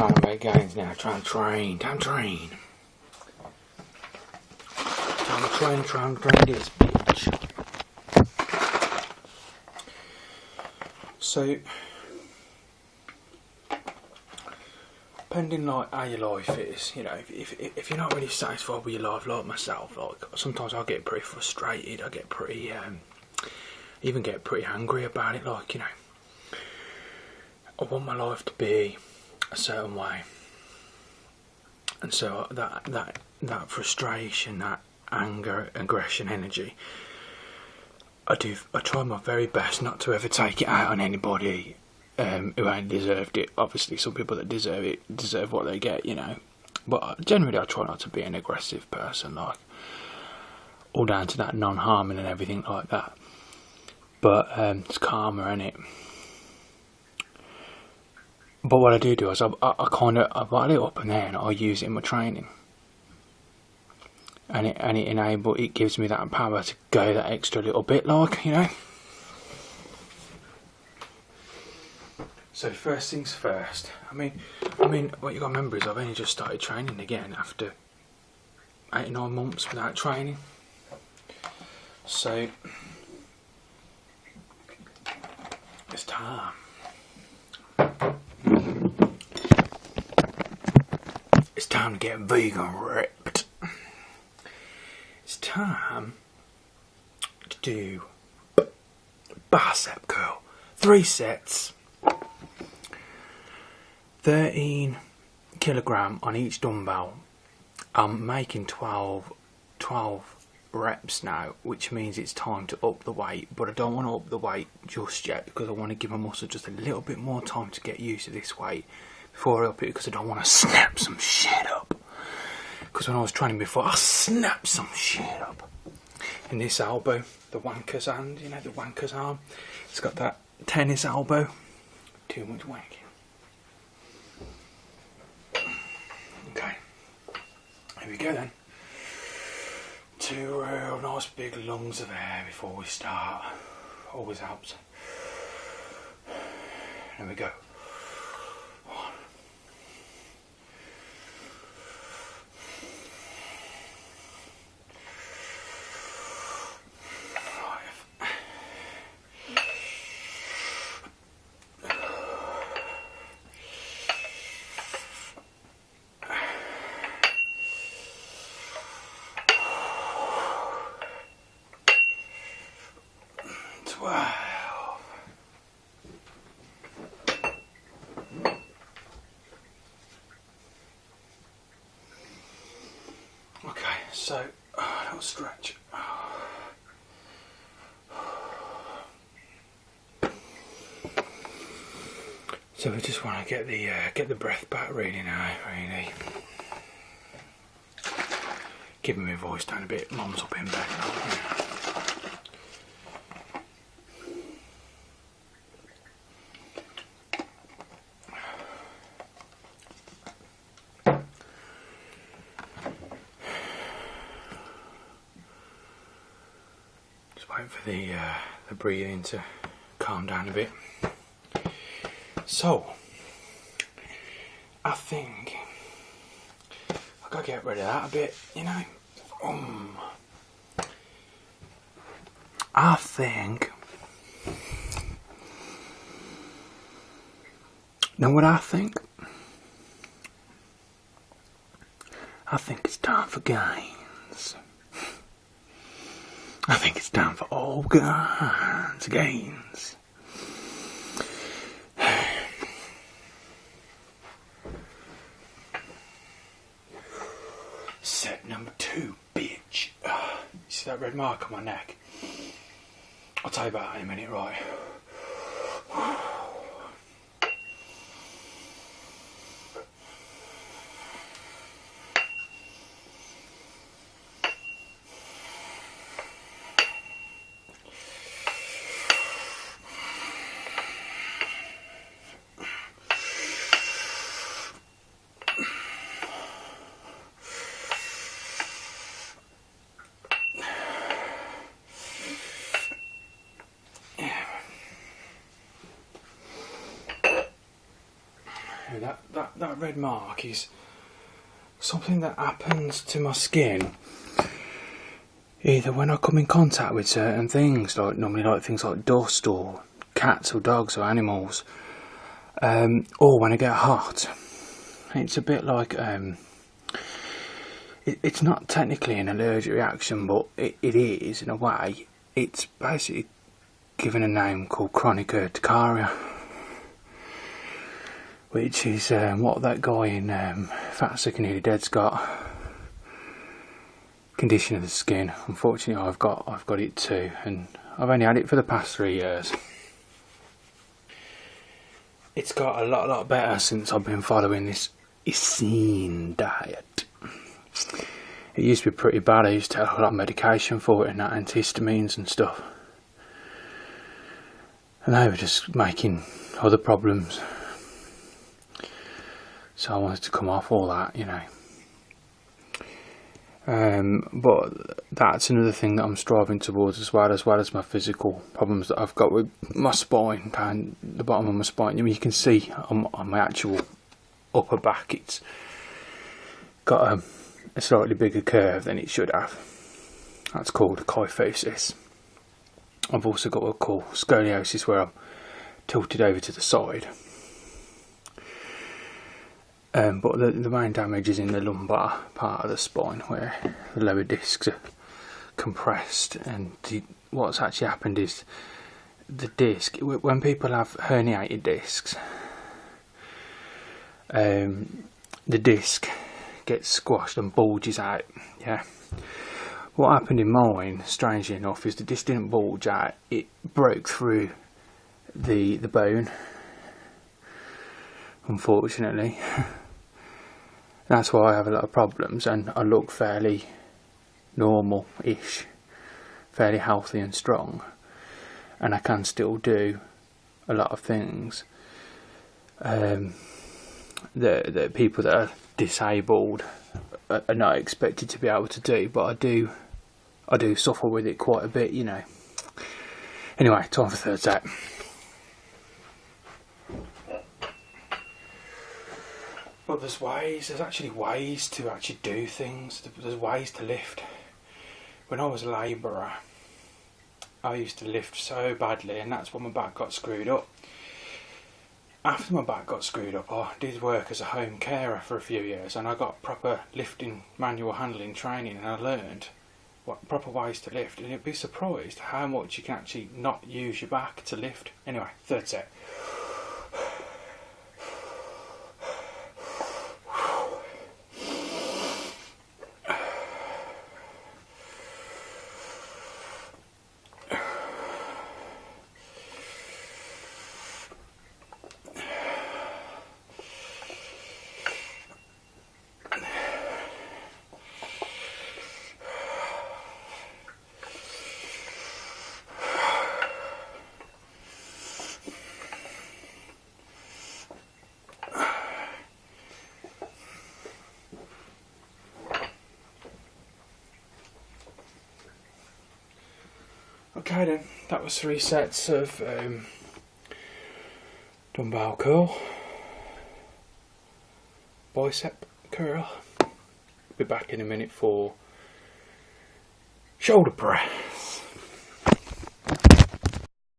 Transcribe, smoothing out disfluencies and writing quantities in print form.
time about gains now. Try and train. Time to train. Trying to train this bitch. So, depending like how your life is, you know, if you're not really satisfied with your life, like myself, like sometimes I get pretty frustrated. I get pretty, even get pretty angry about it. Like, you know, I want my life to be a certain way, and so that frustration, that anger, aggression, energy, I try my very best not to ever take it out on anybody who ain't deserved it. Obviously some people that deserve it deserve what they get, you know, but generally I try not to be an aggressive person, like all down to that non-harming and everything like that. But it's karma, innit? But what I do is I bottle it up and then I use it in my training. And it gives me that power to go that extra little bit, like, you know. So first things first. I mean, what you got to remember is I've only just started training again after 8 or 9 months without training. So it's time. It's time to get vegan ripped. It's time to do bicep curl. 3 sets, 13 kilogram on each dumbbell. I'm making 12 reps now, which means it's time to up the weight, but I don't want to up the weight just yet because I want to give my muscle just a little bit more time to get used to this weight before I up it, because I don't want to snap some shit up. Because when I was training before, I snapped some shit up. In this elbow, the wanker's hand, you know, the wanker's arm, it's got that tennis elbow. Too much wanking. Okay, here we go then. 2 real nice big lungs of air before we start. Always helps. Here we go. 1, 5, 12. Okay, so a little stretch. So we just want to get the breath back really now, really. Giving my voice down a bit. Mum's up in bed now. Wait for the breathing to calm down a bit. So, I think I've got to get rid of that a bit, you know. I think, know what I think? I think it's time for gains. I think it's time for all kinds of gains. Set number 2, bitch. You see that red mark on my neck? I'll tell you about that in a minute, right? That red mark is something that happens to my skin either when I come in contact with certain things, like normally like things like dust or cats or dogs or animals, or when I get hot. It's a bit like it's not technically an allergic reaction, but it is in a way. It's basically given a name called chronic urticaria, which is what that guy in Fat, Sick and Nearly Dead's got. Condition of the skin. Unfortunately, I've got it too, and I've only had it for the past 3 years. It's got a lot better since I've been following this Essene diet. It used to be pretty bad. I used to take a lot of medication for it and that, antihistamines and stuff, and they were just making other problems. So I wanted to come off all that, you know. But that's another thing that I'm striving towards as well as my physical problems that I've got with my spine, down the bottom of my spine. I mean, you can see on my actual upper back, it's got a slightly bigger curve than it should have. That's called kyphosis. I've also got what I call scoliosis, where I'm tilted over to the side. But the main damage is in the lumbar part of the spine, where the lower discs are compressed, and what's actually happened is the disc, when people have herniated discs, the disc gets squashed and bulges out. Yeah. What happened in mine, strangely enough, is the disc didn't bulge out, it broke through the bone, unfortunately. That's why I have a lot of problems, and I look fairly normal-ish, fairly healthy and strong, and I can still do a lot of things that people that are disabled are not expected to be able to do, but I do suffer with it quite a bit, you know. Anyway, time for third set. But there's actually ways to actually do things. There's ways to lift. When I was a labourer, I used to lift so badly, and that's when my back got screwed up. After my back got screwed up, I did work as a home carer for a few years, and I got proper lifting, manual handling training, and I learned what proper ways to lift, and you'd be surprised how much you can actually not use your back to lift. Anyway, third set. Okay then, that was 3 sets of dumbbell curl, bicep curl. Be back in a minute for shoulder press.